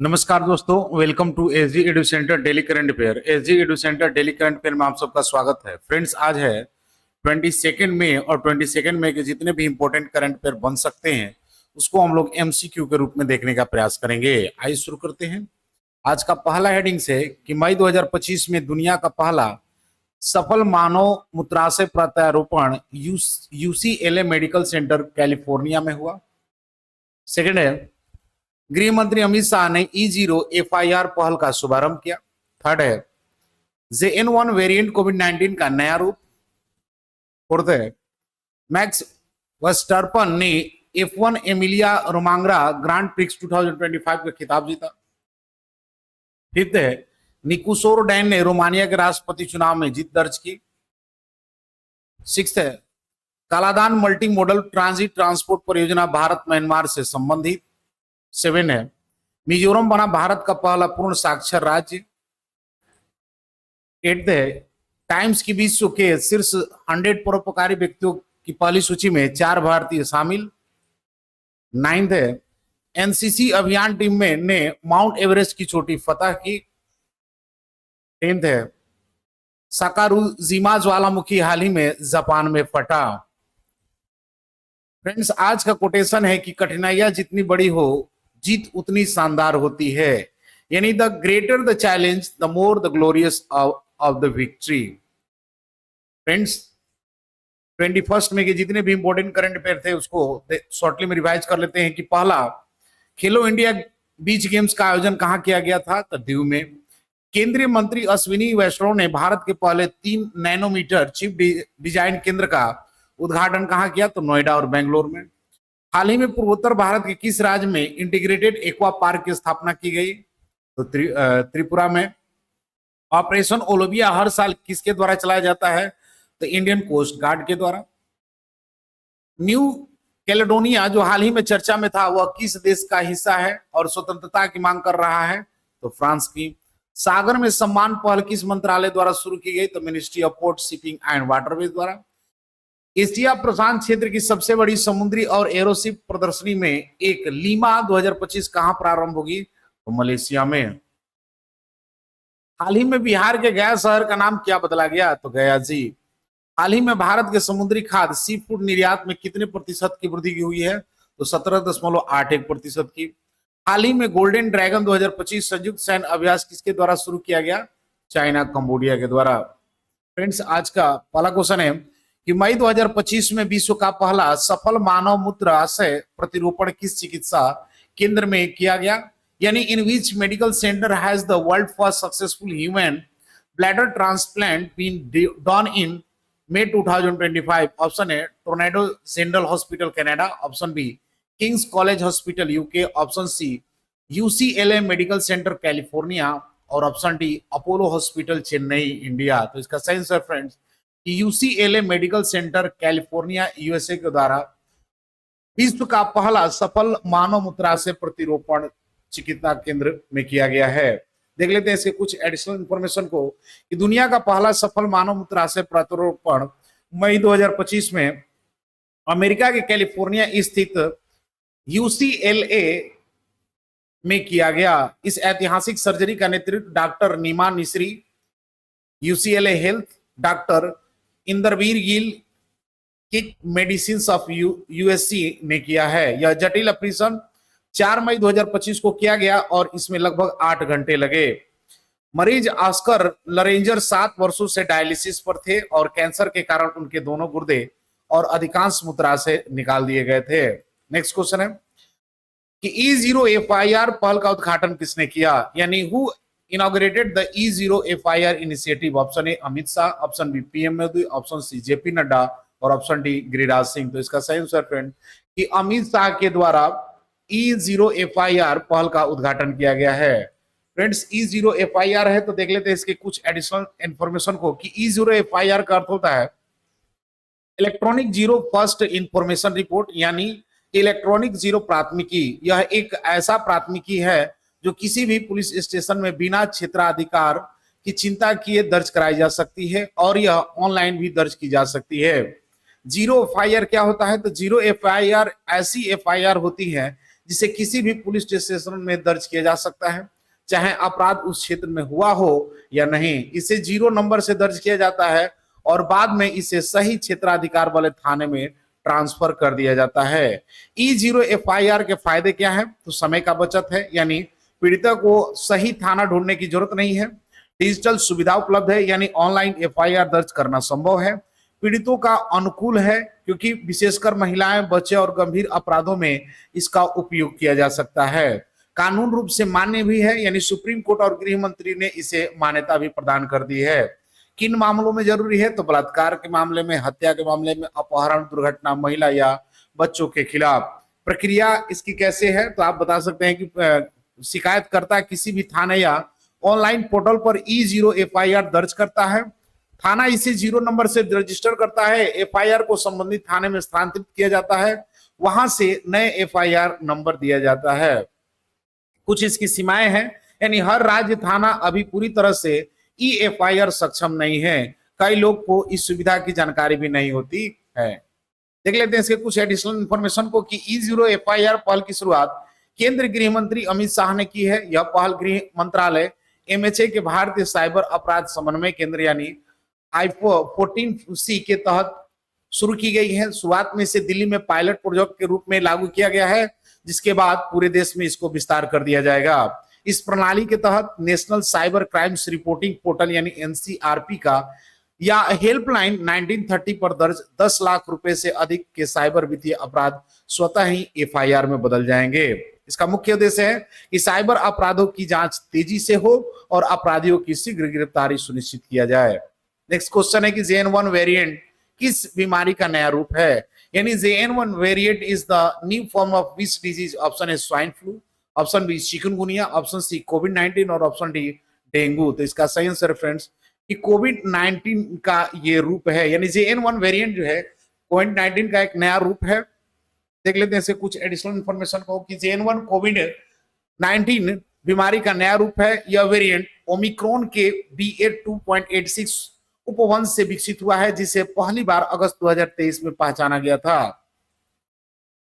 नमस्कार दोस्तों, welcome to SG edu centre daily current affair. SG edu centre daily current affair में आप सबका स्वागत है। फ्रेंड्स, आज है 22 मई और 22 मई के जितने भी इंपॉर्टेंट करंट अफेयर बन सकते हैं उसको हम लोग एमसीक्यू के रूप में देखने का प्रयास करेंगे। आइए शुरू करते हैं। आज का पहला हेडिंग से कि मई 2025 में दुनिया का पहला सफल मानव मूत्राशय प्रत्यारोपण यूसीएलए मेडिकल सेंटर कैलिफोर्निया में हुआ। सेकेंड है, गृह मंत्री अमित शाह ने E0 FIR पहल का शुभारंभ किया। थर्ड है, JN1 वेरिएंट कोविड-19 का नया रूप। फोर्थ है, मैक्स वर्स्टैपन ने F1 एमिलिया रोमांगरा ग्रांड प्रिक्स 2025 का खिताब जीता। फिफ्थ है, निकोसोर डैन ने रोमानिया के राष्ट्रपति चुनाव में जीत दर्ज की। सिक्स्थ है, Kaladan multi modal transit transport परियोजना भारत म्यांमार से संबंधित। 7 है, मिजोरम बना भारत का पहला पूर्ण साक्षर राज्य। 8 है, टाइम्स की विश्व के शीर्ष 100 परोपकारी व्यक्तियों की पहली सूची में 4 भारतीय शामिल। 9 है, एनसीसी अभियान टीम में ने माउंट एवरेस्ट की चोटी फतह की। 10 है, साकारुजिमा ज्वालामुखी हाल ही में जापान में फटा। फ्रेंड्स, आज का कोटेशन है कि कठिनाइयां जितनी बड़ी हो जीत उतनी शानदार होती है। यानी the greater the challenge the more the glorious of the victory. Friends, 21 में के जितने भी इंपॉर्टेंट करंट अफेयर थे उसको शॉर्टली में रिवाइज कर लेते हैं कि पहला, खेलो इंडिया बीच गेम्स का आयोजन कहां किया गया था? तो दीव में। केंद्रीय मंत्री अश्विनी वैष्णव ने भारत के पहले 3 नैनोमीटर चिप डिजाइन केंद्र का उद्घाटन कहां किया? तो नोएडा और बेंगलोर में। हाल ही में पूर्वोत्तर भारत के किस राज्य में इंटीग्रेटेड एक्वा पार्क की स्थापना की गई? तो त्रिपुरा में। ऑपरेशन ओलोविया हर साल किसके द्वारा चलाया जाता है? तो इंडियन कोस्ट गार्ड के द्वारा। न्यू कैलेडोनिया जो हाल ही में चर्चा में था वह किस देश का हिस्सा है और स्वतंत्रता की मांग कर रहा है? तो फ्रांस की। सागर में सम्मान पहल किस मंत्रालय द्वारा शुरू की गई? तो ministry of port, shipping and waterways द्वारा। एशिया प्रशांत क्षेत्र की सबसे बड़ी समुद्री और एरोशिप प्रदर्शनी में एक लीमा 2025 कहां प्रारंभ होगी? तो मलेशिया में। हाल ही में बिहार के गया शहर का नाम क्या बदला गया? तो गया जी। हाल ही में भारत के समुद्री खाद्य सी फूड निर्यात में कितने प्रतिशत की वृद्धि हुई है? तो 17.81% की। हाल ही में गोल्डन ड्रैगन 2025 संयुक्त सैन्य अभ्यास किसके द्वारा शुरू किया गया? चाइना कंबोडिया के द्वारा। फ्रेंड्स, आज का पहला क्वेश्चन है कि मई 2025 में विश्व का पहला सफल मानव मूत्राशय प्रतिरोपण किस चिकित्सा केंद्र में किया गया? यानी in which medical centre has the world first successful human bladder transplant been done in May 2025? Option है Toronto General Hospital Canada. Option B King's College Hospital UK. Option C UCLA Medical Center California. और option D Apollo Hospital Chennai India. तो इसका सही answer friends UCLA Medical Center California USA के द्वारा विश्व का पहला सफल मानव मूत्राशय प्रतिरोपण चिकित्सा केंद्र में किया गया है। देख लेते हैं इसके कुछ एडिशनल इंफॉर्मेशन को कि दुनिया का पहला सफल मानव मूत्राशय प्रतिरोपण मई 2025 में अमेरिका के कैलिफोर्निया स्थित यूसीएलए में किया गया। इस ऐतिहासिक सर्जरी का नेतृत्व doctor Nima Misri, UCLA Health, doctor Inderbir Gill, Keck Medicine of USC ने किया है। यह जटिल ऑपरेशन 4 मई 2025 को किया गया और इसमें लगभग 8 घंटे लगे। मरीज ऑस्कर लरेंजर 7 वर्षों से डायलिसिस पर थे और कैंसर के कारण उनके दोनों गुर्दे और अधिकांश मूत्राशय निकाल दिए गए थे। नेक्स्ट क्वेश्चन है कि E0 FIR पहल का उद्घाटन किसने किया? यानी who inaugurated the E0 FIR initiative? Option A Amit Shah, option B PM Modi, option C JP Nadda और ऑप्शन डी गिरिराज सिंह। तो इसका सही आंसर फ्रेंड कि अमित शाह के द्वारा E0 FIR पहल का उद्घाटन किया गया है। फ्रेंड्स, E0 FIR है तो देख लेते हैं इसके कुछ एडिशनल इंफॉर्मेशन को कि E0 FIR का अर्थ होता है electronic zero first information report, यानी इलेक्ट्रॉनिक जीरो प्राथमिकी। यह एक ऐसा प्राथमिकी है जो किसी भी पुलिस स्टेशन में बिना क्षेत्राधिकार की चिंता किए दर्ज कराई जा सकती है और यह ऑनलाइन भी दर्ज की जा सकती है। जीरो FIR क्या होता है? तो जीरो FIR ऐसी FIR होती है जिसे किसी भी पुलिस स्टेशन में दर्ज किया जा सकता है, चाहे अपराध उस क्षेत्र में हुआ हो या नहीं। इसे 0 नंबर से दर्ज किया जाता है और बाद में इसे सही क्षेत्राधिकार वाले थाने में ट्रांसफर कर दिया जाता है। E0 FIR के फायदे क्या है? तो समय का बचत है, यानी पीड़िता को सही थाना ढूंढने की जरूरत नहीं है। डिजिटल सुविधा उपलब्ध है, यानी ऑनलाइन FIR दर्ज करना संभव है। पीड़ितों का अनुकूल है, क्योंकि विशेषकर महिलाएं, बच्चे और गंभीर अपराधों में इसका उपयोग किया जा सकता है। कानून रूप से मान्य भी है, यानी सुप्रीम कोर्ट और गृह मंत्री ने इसे मान्यता भी प्रदान कर दी है। किन मामलों में जरूरी है? तो बलात्कार के मामले में, हत्या के मामले में, अपहरण, दुर्घटना, महिला या बच्चों के खिलाफ। प्रक्रिया इसकी कैसे है? तो आप बता सकते हैं कि शिकायतकर्ता किसी भी थाने या ऑनलाइन पोर्टल पर E0 FIR दर्ज करता है। थाना इसे 0 नंबर से रजिस्टर करता है। FIR को संबंधित थाने में स्थानांतरित किया जाता है, वहां से नए FIR नंबर दिया जाता है। कुछ इसकी सीमाएं हैं, यानी हर राज्य थाना अभी पूरी तरह से E-FIR सक्षम नहीं है। कई लोग को इस सुविधा की जानकारी भी नहीं होती है। देख लेते हैं इसके कुछ एडिशनल इंफॉर्मेशन को कि E0 FIR पहल की शुरुआत केंद्रीय गृह मंत्री अमित शाह ने की है। यह पहल गृह मंत्रालय MHA के भारतीय साइबर अपराध समन्वय केंद्र यानी I14C के तहत शुरू की गई है। शुरुआत में इसे दिल्ली में पायलट प्रोजेक्ट के रूप में लागू किया गया है, जिसके बाद पूरे देश में इसको विस्तार कर दिया जाएगा। इस प्रणाली के तहत national cyber crimes reporting portal यानी NCRP का या हेल्पलाइन 1930 पर दर्ज 10 लाख रुपए से अधिक के साइबर वित्तीय अपराध स्वतः ही FIR में बदल जाएंगे। इसका मुख्य उद्देश्य है कि साइबर अपराधों की जांच तेजी से हो और अपराधियों की शीघ्र गिरफ्तारी सुनिश्चित किया जाए। नेक्स्ट क्वेश्चन है कि JN1 वेरिएंट किस बीमारी का नया रूप है? यानी JN1 variant is the new form of which disease? Option है swine flu, option B chikungunya, option C कोविड-19 और ऑप्शन डी डेंगू। तो इसका सही आंसर फ्रेंड्स कि कोविड-19 का ये रूप है, यानी JN1 वेरिएंट जो है कोविड-19 का एक नया रूप है। देख लेते हैं इससे कुछ एडिशनल इंफॉर्मेशन को कि JN1 कोविड-19 बीमारी का नया रूप है। यह वेरिएंट ओमिक्रॉन के BA.2.86 उपवंश से विकसित हुआ है, जिसे पहली बार अगस्त 2023 में पहचाना गया था।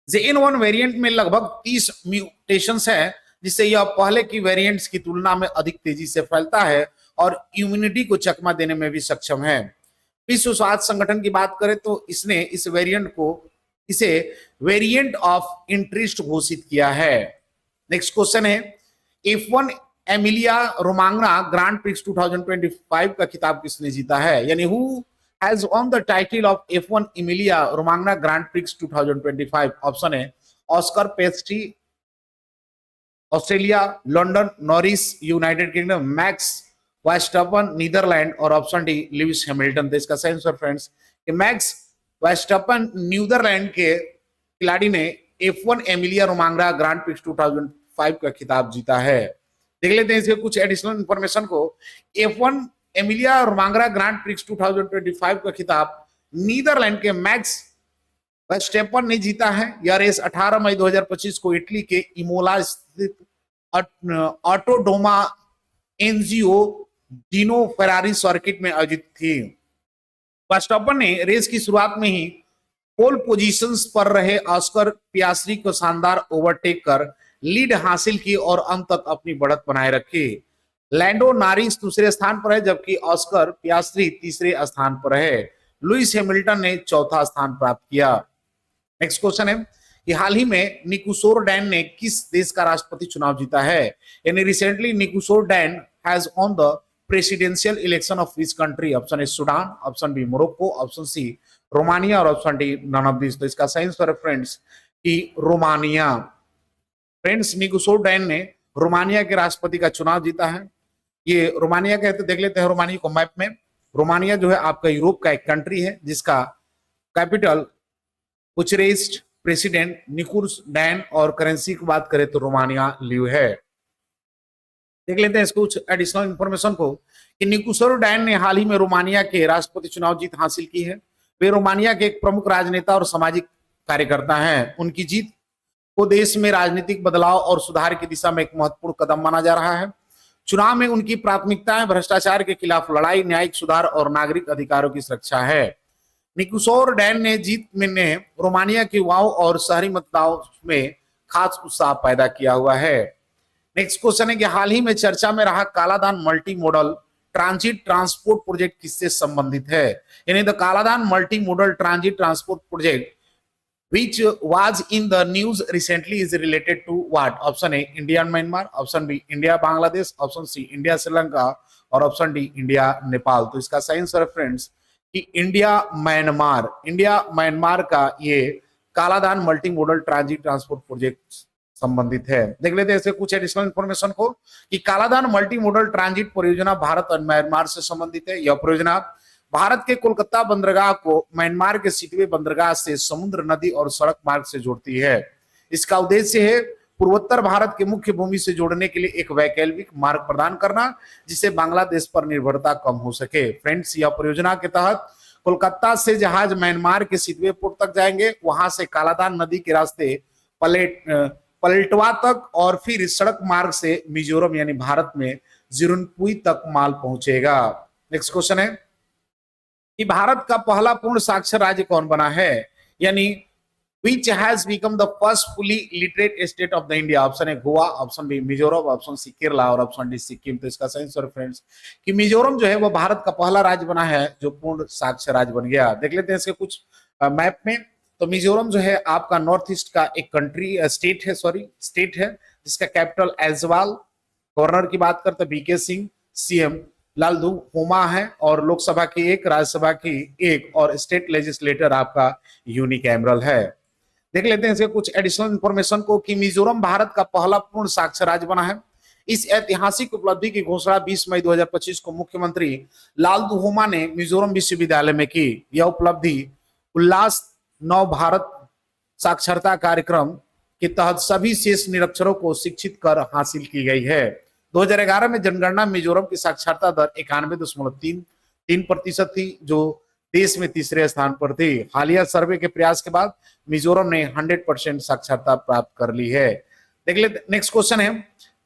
JN1 वेरिएंट में लगभग 30 म्यूटेशंस हैं, जिससे यह पहले की वेरिएंट्स की तुलना में अधिक तेजी से फैलता है और इम्यूनिटी को चकमा देने में भी सक्षम है। विश्व स्वास्थ्य संगठन की बात करें तो इसने इसे वेरिएंट ऑफ इंटरेस्ट घोषित किया है। नेक्स्ट क्वेश्चन है F1 Emilia Romagna Grand Prix 2025 का खिताब किसने जीता है? यानी who has won the title of F1 Emilia Romagna Grand Prix 2025? Option है Oscar Piastri Australia, Lando Norris United Kingdom, Max Verstappen Netherlands और ऑप्शन डी लुइस हैमिल्टन। तो इसका सही आंसर फ्रेंड्स कि मैक्स वर्स्टैपन नीदरलैंड के खिलाड़ी ने F1 Emilia Romagna Grand prix 2005 का खिताब जीता है। देख लेते हैं इसके कुछ एडिशनल इंफॉर्मेशन को। F1 Emilia Romagna Grand Prix 2025 का खिताब नीदरलैंड के मैक्स वर्स्टैपन ने जीता है। यह रेस 18 मई 2025 को इटली के इमोला स्थित ऑटोडोमा एनजीओ डिनो फेरारी सर्किट में आयोजित थी। वर्स्टैपन ने रेस की शुरुआत में ही पोल पोजीशंस पर रहे ऑस्कर पियास्ट्री को शानदार ओवरटेक कर लीड हासिल की और अंत तक अपनी बढ़त बनाए रखी। लैंडो नॉरिस दूसरे स्थान पर है, जबकि ऑस्कर पियास्ट्री तीसरे स्थान पर है। लुइस हैमिल्टन ने चौथा स्थान प्राप्त किया। नेक्स्ट क्वेश्चन है कि हाल ही में निकोसोरडैन ने किस देश का राष्ट्रपति चुनाव जीता है? यानी recently Nicusor Dan has won the presidential election of which country? Option A Sudan, option B Morocco, option C Romania और option D none of this. तो इसका सही आंसर है फ्रेंड्स कि रोमानिया। फ्रेंड्स निकोसोरडैन ने रोमानिया के राष्ट्रपति का चुनाव जीता है। ये रोमानिया कहते, देख लेते हैं रोमानिया को मैप में। रोमानिया जो है आपका यूरोप का एक कंट्री है, जिसका कैपिटल बुचारेस्ट, प्रेसिडेंट निकोसोरडैन और करेंसी की बात करें तो रोमानिया लिव है। देख लेते हैं इसको कुछ एडिशनल इंफॉर्मेशन को कि निकोसोरडैन ने हाल ही में रोमानिया के राष्ट्रपति चुनाव जीत हासिल की है। वे रोमानिया के एक प्रमुख राजनेता और सामाजिक कार्यकर्ता हैं। उनकी जीत को देश में राजनीतिक बदलाव और सुधार की दिशा में एक महत्वपूर्ण कदम माना जा रहा है। चुनाव में उनकी प्राथमिकताएं भ्रष्टाचार के खिलाफ लड़ाई, न्यायिक सुधार और नागरिक अधिकारों की सुरक्षा है। निकोसोरडैन ने जीत में रोमानिया के युवाओं और शहरी मतदाताओं में खास उत्साह पैदा किया हुआ है। नेक्स्ट क्वेश्चन है कि हाल ही में चर्चा में रहा Kaladan multi modal transit transport project किससे संबंधित है? यानी the Kaladan multi modal transit transport project which was in the news recently is related to what? Option A India and Myanmar, option B India Bangladesh, option C India Sri Lanka और option D India Nepal. तो इसका सही answer है friends कि India Myanmar का ये Kaladan multi modal transit transport project संबंधित है। देख लेते हैं इससे कुछ एडिशनल इंफॉर्मेशन को कि कालाधान मल्टी मॉडल ट्रांजिट परियोजना भारत और म्यांमार से संबंधित है। यह परियोजना भारत के कोलकाता बंदरगाह को म्यांमार के सिटवे बंदरगाह से समुद्र, नदी और सड़क मार्ग से जोड़ती है। इसका उद्देश्य है पूर्वोत्तर भारत के मुख्य भूमि से जोड़ने के लिए एक वैकल्पिक मार्ग प्रदान करना, जिससे बांग्लादेश पर निर्भरता कम हो सके। फ्रेंड्स, यह परियोजना के तहत कोलकाता से जहाज म्यांमार के सिटवे पोर्ट तक जाएंगे, वहां से कालाधान नदी के रास्ते पलेटवा तक और फिर सड़क मार्ग से मिजोरम यानी भारत में जिरुनपुई तक माल पहुंचेगा। नेक्स्ट क्वेश्चन है कि भारत का पहला पूर्ण साक्षर राज्य कौन बना है? यानी which has become the first fully literate state of the India? Option है Goa, option B Mizoram, option C Kerala और ऑप्शन डी सिक्किम। तो इसका सही आंसर फ्रेंड्स कि मिजोरम जो है वो भारत का पहला राज्य बना है जो पूर्ण साक्षर राज्य बन गया। देख लेते हैं इसके कुछ मैप में। तो मिजोरम जो है आपका नॉर्थ ईस्ट का एक स्टेट है जिसका कैपिटल ऐजवाल। गवर्नर की बात करते बीके सिंह, सीएम लालधू होमा है और लोकसभा की एक, राज्यसभा की एक और स्टेट लेजिस्लेटर आपका यूनिकैमरल है। देख लेते हैं इसके कुछ एडिशनल इंफॉर्मेशन को कि मिजोरम भारत का पहला पूर्ण साक्षर राज्य बना है। इस ऐतिहासिक उपलब्धि की घोषणा 20 मई 2025 को मुख्यमंत्री लालधू होमा ने मिजोरम विश्वविद्यालय में की। यह उपलब्धि उल्लास नव भारत साक्षरता कार्यक्रम के तहत सभी शेष निरक्षरों को शिक्षित कर हासिल की गई है। 2011 में जनगणना मिजोरम की साक्षरता दर 91.3% थी, जो देश में तीसरे स्थान पर थी। हालिया सर्वे के प्रयास के बाद मिजोरम ने 100% साक्षरता प्राप्त कर ली है। देख लेते नेक्स्ट क्वेश्चन है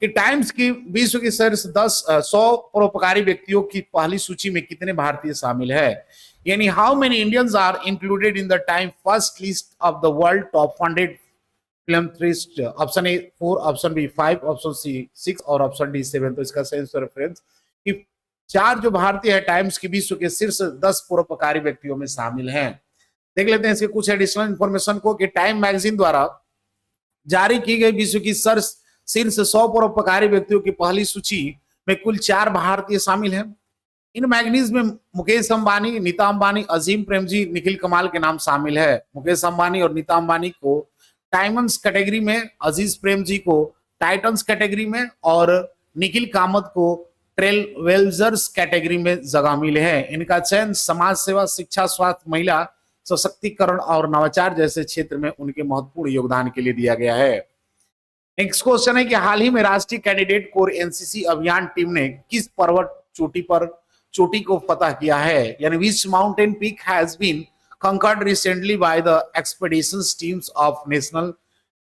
कि टाइम्स की विश्व की शीर्ष 100 परोपकारी व्यक्तियों की पहली सूची में कितने भारतीय शामिल है? यानी how many Indians are included in the Time first list of the world top 100 philanthropist? Option A 4, option B 5, option C 6 और ऑप्शन डी 7। तो इसका सही आंसर फ्रेंड्स कि 4 जो भारतीय है टाइम्स की विश्व के शीर्ष 10 परोपकारी व्यक्तियों में शामिल हैं। देख लेते हैं इसके कुछ एडिशनल इंफॉर्मेशन को कि टाइम मैगजीन द्वारा जारी की गई विश्व की शीर्ष 100 परोपकारी व्यक्तियों की पहली सूची में कुल 4 भारतीय शामिल हैं। इन मैगजीन्स में मुकेश अंबानी, नीता अंबानी, अजीम प्रेमजी, निखिल कमाल के नाम शामिल है। मुकेश अंबानी और नीता अंबानी को टाइमंस कैटेगरी में, अजीज प्रेमजी को टाइटन्स कैटेगरी में और निखिल कामत को ट्रेलवेल्जर्स कैटेगरी में जगह मिले हैं। इनका चयन समाज सेवा, शिक्षा, स्वास्थ्य, महिला सशक्तिकरण और नवाचार जैसे क्षेत्र में उनके महत्वपूर्ण योगदान के लिए दिया गया है। नेक्स्ट क्वेश्चन है कि हाल ही में राष्ट्रीय कैंडिडेट कोर एनसीसी अभियान टीम ने किस पर्वत चोटी को फतह किया है? यानी which mountain peak has been conquered recently by the expeditions teams of National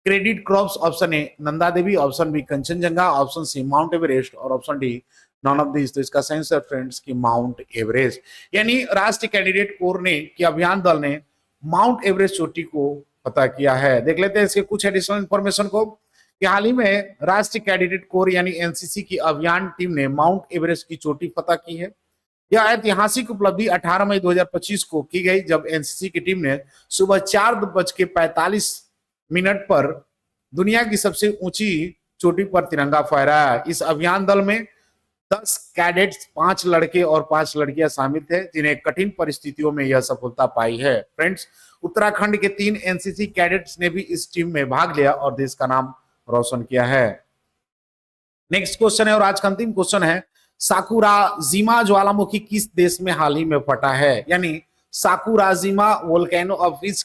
Credit Corps? Option A Nanda Devi, option B Kangchenjunga, option C Mount Everest और option D none of this. तो इसका सही आंसर फ्रेंड्स कि माउंट एवरेस्ट। यानी राष्ट्रीय candidate core ने कि अभियान दल ने माउंट एवरेस्ट चोटी को फतह किया है। देख लेते हैं इसके कुछ एडिशनल इंफॉर्मेशन को कि हाल ही में राष्ट्रीय कैंडिडेट कोर यानी एनसीसी की अभियान टीम ने माउंट एवरेस्ट की चोटी फतह की है। यह ऐतिहासिक उपलब्धि 18 मई 2025 को की गई जब एनसीसी की टीम ने सुबह 4:45 पर दुनिया की सबसे ऊंची चोटी पर तिरंगा फहराया। इस अभियान दल में 10 कैडेट्स, 5 लड़के और 5 लड़कियां शामिल थे जिन्हें कठिन परिस्थितियों में यह सफलता पाई है। फ्रेंड्स, उत्तराखंड के 3 एनसीसी कैडेट्स ने भी इस टीम में भाग लिया और देश का नाम रोशन किया है। नेक्स्ट क्वेश्चन है और आज का अंतिम क्वेश्चन है, साकुराजिमा ज्वालामुखी किस देश में हाल ही में फटा है? यानी Sakurajima volcano of which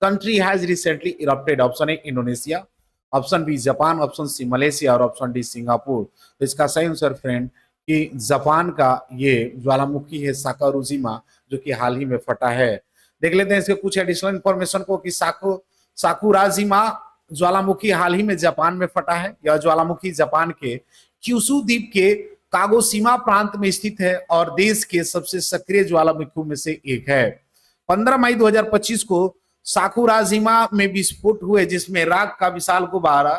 country has recently erupted? Option A Indonesia, option B Japan, option C Malaysia और ऑप्शन डी सिंगापुर। तो इसका सही आंसर फ्रेंड कि जापान का ये ज्वालामुखी है साकुराजिमा, जो कि हाल ही में फटा है। देख लेते हैं इसके कुछ एडिशनल इंफॉर्मेशन को कि साकुराजिमा ज्वालामुखी हाल ही में जापान में फटा है। यह ज्वालामुखी जापान के क्यूशु द्वीप के कागोशिमा प्रांत में स्थित है और देश के सबसे सक्रिय ज्वालामुखियों में से एक है। 15 मई 2025 को साकुराजिमा में विस्फोट हुए जिसमें राख का विशाल गुब्बारा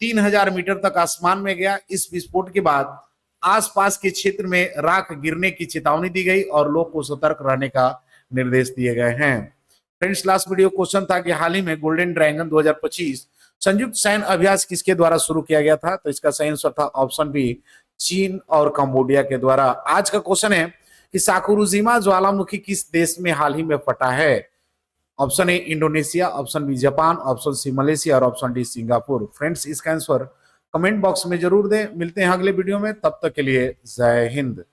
3000 मीटर तक आसमान में गया। इस विस्फोट के बाद आसपास के क्षेत्र में राख गिरने की चेतावनी दी गई और लोग को सतर्क रहने का निर्देश दिए गए हैं। फ्रेंड्स, लास्ट वीडियो क्वेश्चन था कि हाल ही में गोल्डन ड्रैगन 2025 संयुक्त सैन्य अभ्यास किसके द्वारा शुरू किया गया था? तो इसका सही आंसर था ऑप्शन बी, चीन और कंबोडिया के द्वारा। आज का क्वेश्चन है कि साकुराजिमा ज्वालामुखी किस देश में हाल ही में फटा है? Option A Indonesia, option B Japan, option C Malaysia और ऑप्शन डी सिंगापुर। फ्रेंड्स, इसका आंसर कमेंट बॉक्स में जरूर दें। मिलते हैं अगले वीडियो में, तब तक के लिए जय हिंद।